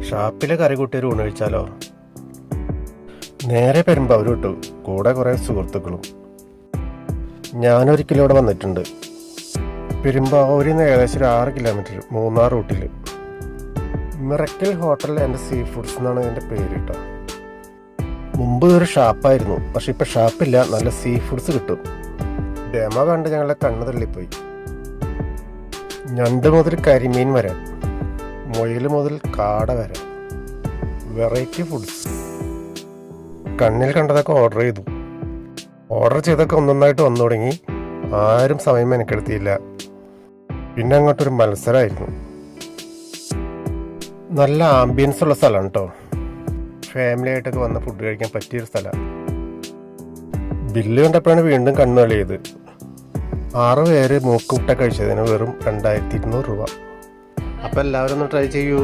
ഷാപ്പിലെ കറി കൂട്ടിയൊരു ഊണ് കഴിച്ചാലോ? നേരെ പെരുമ്പാവൂർ വിട്ടു, കൂടെ കുറേ സുഹൃത്തുക്കളും. ഞാനൊരിക്കലും ഇവിടെ വന്നിട്ടുണ്ട്. പെരുമ്പാവൂരിൽ നിന്ന് ഏകദേശം ഒരു 6 കിലോമീറ്റർ മൂന്നാർ റൂട്ടിൽ. Miracle hotel and sea foods എന്നാണ് എൻ്റെ പേര് കേട്ടോ. മുമ്പ് ഒരു ഷാപ്പായിരുന്നു, പക്ഷെ ഇപ്പം ഷാപ്പില്ല, നല്ല സീ ഫുഡ്സ് കിട്ടും. ഡെമോ കണ്ട് ഞങ്ങളെ കണ്ണ് തള്ളിപ്പോയി. ഞണ്ട് മുതൽ കരിമീൻ വരെ, മുയൽ മുതൽ കാട വരെ, വെറൈറ്റി ഫുഡ്സ്. കണ്ണിൽ കണ്ടതൊക്കെ ഓർഡർ ചെയ്തു. ഓർഡർ ചെയ്തൊക്കെ ഒന്നൊന്നായിട്ട് വന്നു തുടങ്ങി. ആരും സമയം മെനക്കെടുത്തിയില്ല. പിന്നെ അങ്ങോട്ടൊരു മത്സരമായിരുന്നു. നല്ല ആംബിയൻസ് ഉള്ള സ്ഥലമാണ് കേട്ടോ. ഫാമിലി ആയിട്ടൊക്കെ വന്ന് ഫുഡ് കഴിക്കാൻ പറ്റിയൊരു സ്ഥലമാണ്. ബില്ല് കണ്ടപ്പോഴാണ് വീണ്ടും കണ്ണു തള്ളിയത്. 6 പേര് മൂക്കുമുട്ട കഴിച്ചതിന് വെറും 2200 രൂപ. അപ്പോൾ എല്ലാവരും ഒന്ന് ട്രൈ ചെയ്യൂ.